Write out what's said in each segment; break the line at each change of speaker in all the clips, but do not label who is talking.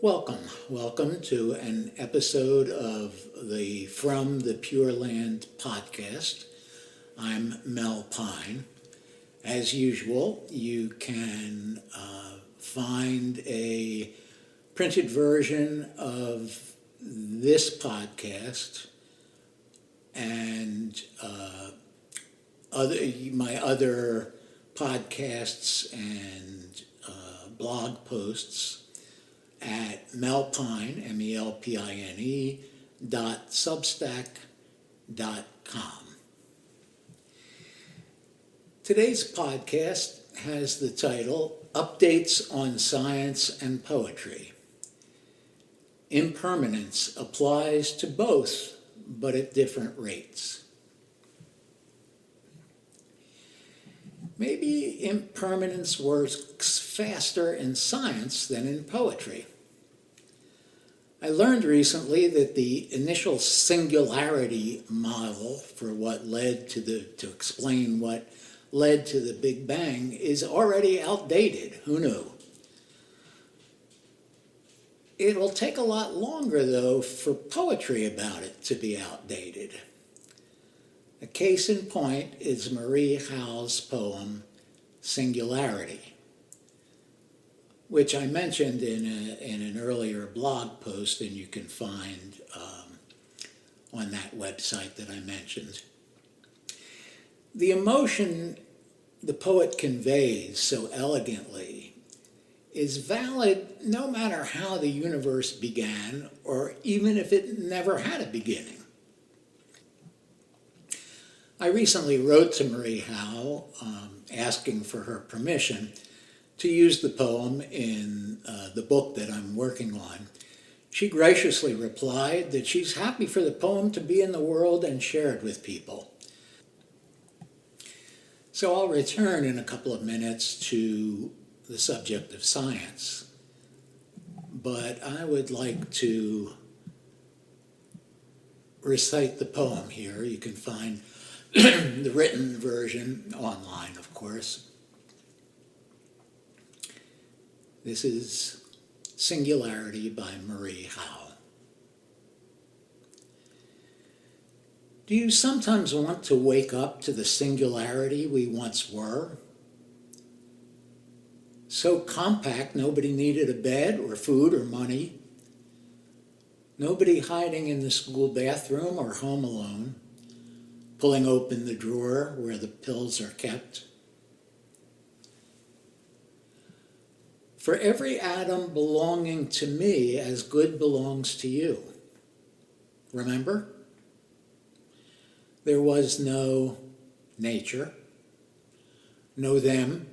Welcome to an episode of the From the Pure Land podcast. I'm Mel Pine. As usual, you can find a printed version of this podcast and my other podcasts and blog posts at melpine, MELPINE, .substack.com. Today's podcast has the title Updates on Science and Poetry. Impermanence applies to both, but at different rates. Maybe impermanence works faster in science than in poetry. I learned recently that the initial singularity model for to explain what led to the Big Bang is already outdated. Who knew? It'll take a lot longer, though, for poetry about it to be outdated. A case in point is Marie Howe's poem, Singularity, which I mentioned in an earlier blog post, and you can find on that website that I mentioned. The emotion the poet conveys so elegantly is valid no matter how the universe began, or even if it never had a beginning. I recently wrote to Marie Howe asking for her permission to use the poem in the book that I'm working on. She graciously replied that she's happy for the poem to be in the world and shared with people. So I'll return in a couple of minutes to the subject of science, but I would like to recite the poem here. You can find the written version online, of course. This is Singularity by Marie Howe. Do you sometimes want to wake up to the singularity we once were? So compact, nobody needed a bed or food or money. Nobody hiding in the school bathroom or home alone, pulling open the drawer where the pills are kept. For every atom belonging to me as good belongs to you. Remember? There was no nature, no them,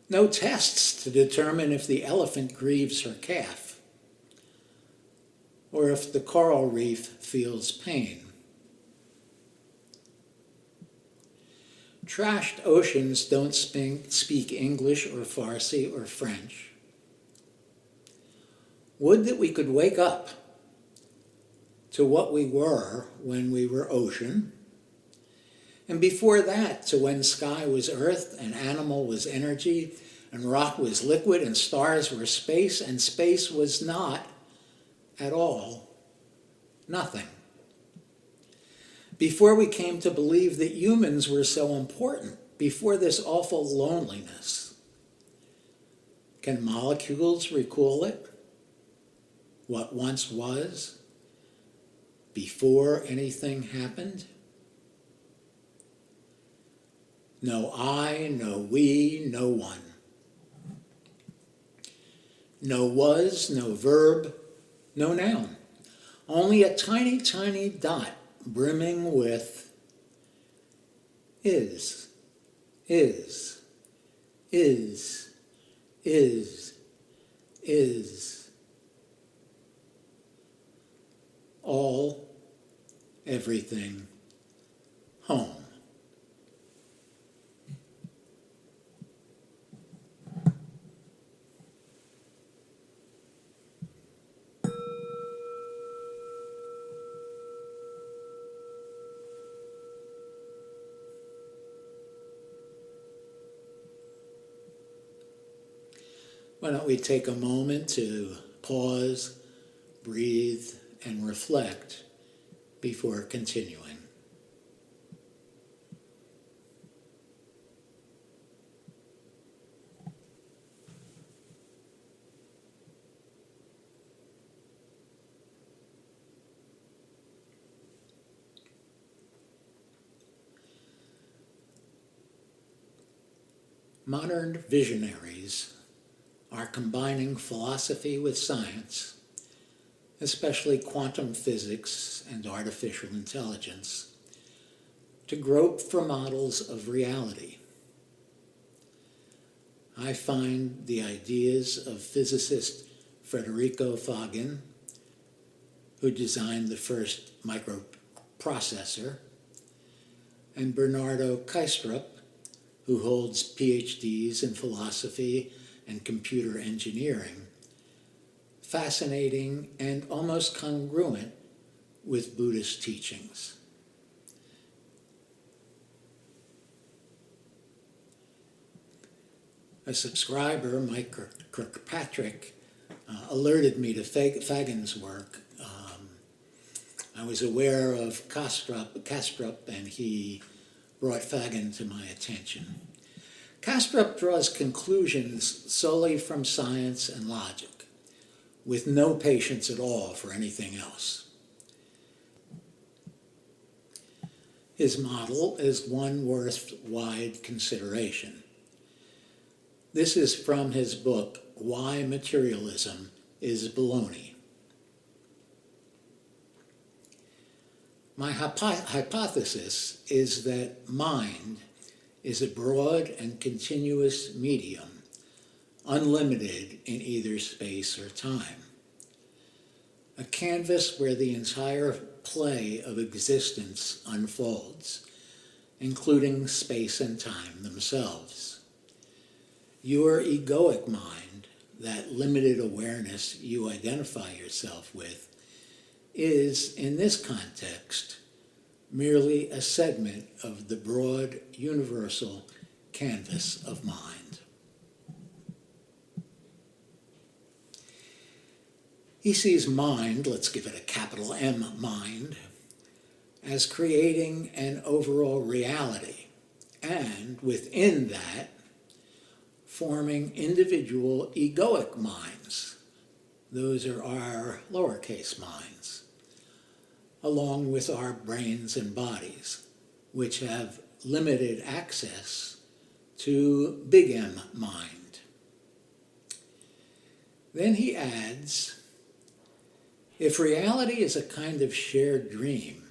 no tests to determine if the elephant grieves her calf, or if the coral reef feels pain. Trashed oceans don't speak English or Farsi or French. Would that we could wake up to what we were when we were ocean, and before that to when sky was earth and animal was energy and rock was liquid and stars were space and space was not at all nothing. Before we came to believe that humans were so important, before this awful loneliness. Can molecules recall it? What once was? Before anything happened? No I, no we, no one. No was, no verb, no noun. Only a tiny, tiny dot brimming with is, is, is, is, is. All, everything, home. Why don't we take a moment to pause, breathe, and reflect before continuing. Modern visionaries are combining philosophy with science, especially quantum physics and artificial intelligence, to grope for models of reality. I find the ideas of physicist Federico Faggin, who designed the first microprocessor, and Bernardo Kastrup, who holds PhDs in philosophy and computer engineering, fascinating and almost congruent with Buddhist teachings. A subscriber, Mike Kirkpatrick, alerted me to Faggin's work. I was aware of Kastrup, and he brought Faggin to my attention. Kastrup draws conclusions solely from science and logic, with no patience at all for anything else. His model is one worth wide consideration. This is from his book, Why Materialism is Baloney. My hypothesis is that mind is a broad and continuous medium, unlimited in either space or time. A canvas where the entire play of existence unfolds, including space and time themselves. Your egoic mind, that limited awareness you identify yourself with, is, in this context, merely a segment of the broad, universal canvas of mind. He sees mind, let's give it a capital M, mind, as creating an overall reality, and within that, forming individual egoic minds. Those are our lowercase minds, along with our brains and bodies, which have limited access to big M mind. Then he adds, if reality is a kind of shared dream,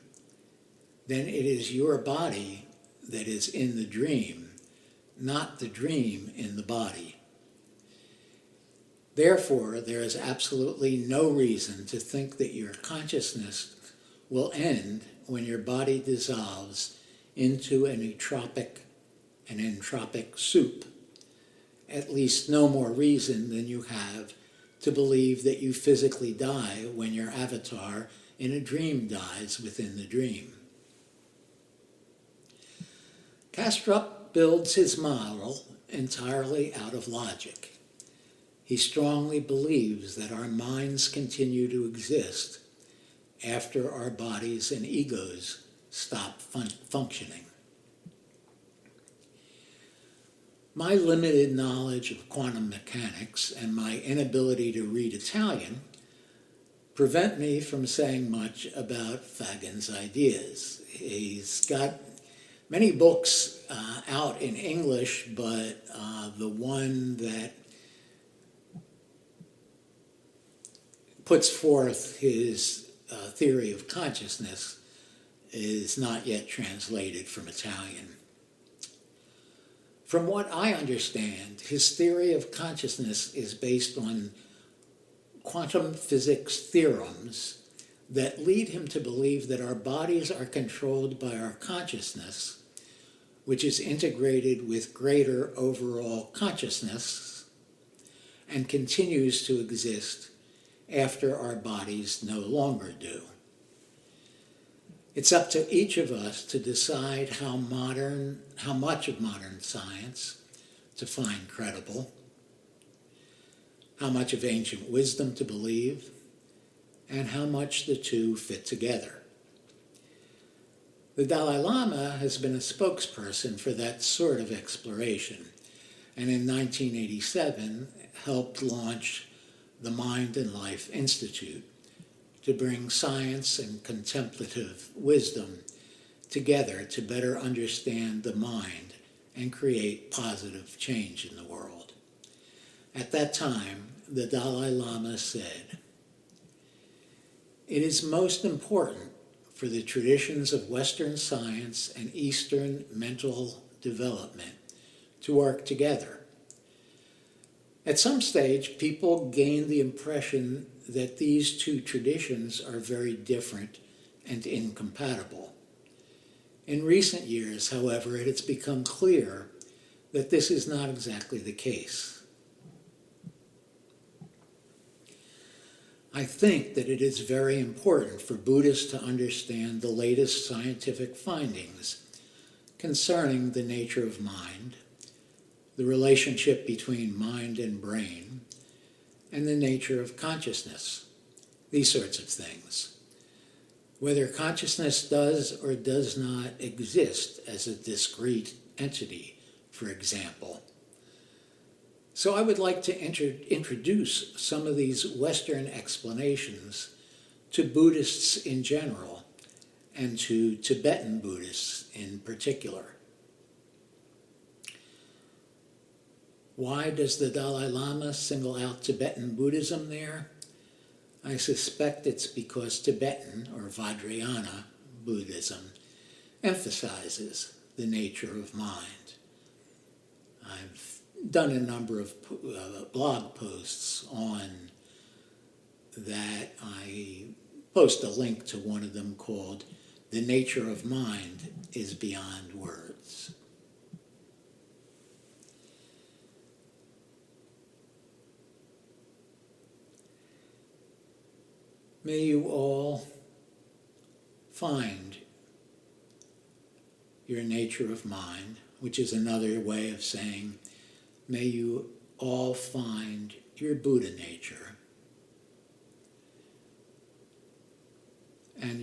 then it is your body that is in the dream, not the dream in the body. Therefore, there is absolutely no reason to think that your consciousness will end when your body dissolves into an entropic soup. At least no more reason than you have to believe that you physically die when your avatar in a dream dies within the dream. Kastrup builds his model entirely out of logic. He strongly believes that our minds continue to exist after our bodies and egos stop functioning. My limited knowledge of quantum mechanics and my inability to read Italian prevent me from saying much about Faggin's ideas. He's got many books out in English, but the one that puts forth his theory of consciousness is not yet translated from Italian. From what I understand, his theory of consciousness is based on quantum physics theorems that lead him to believe that our bodies are controlled by our consciousness, which is integrated with greater overall consciousness and continues to exist after our bodies no longer do. It's up to each of us to decide how much of modern science to find credible, how much of ancient wisdom to believe, and how much the two fit together. The Dalai Lama has been a spokesperson for that sort of exploration, and in 1987 helped launch the Mind and Life Institute to bring science and contemplative wisdom together to better understand the mind and create positive change in the world. At that time, the Dalai Lama said, "It is most important for the traditions of Western science and Eastern mental development to work together. At some stage, people gain the impression that these two traditions are very different and incompatible. In recent years, however, it has become clear that this is not exactly the case. I think that it is very important for Buddhists to understand the latest scientific findings concerning the nature of mind, the relationship between mind and brain, and the nature of consciousness, these sorts of things. Whether consciousness does or does not exist as a discrete entity, for example. So I would like to introduce some of these Western explanations to Buddhists in general and to Tibetan Buddhists in particular. Why does the Dalai Lama single out Tibetan Buddhism there? I suspect it's because Tibetan, or Vajrayana, Buddhism emphasizes the nature of mind. I've done a number of blog posts on that. I post a link to one of them called "The Nature of Mind is Beyond Words." May you all find your nature of mind, which is another way of saying, may you all find your Buddha nature and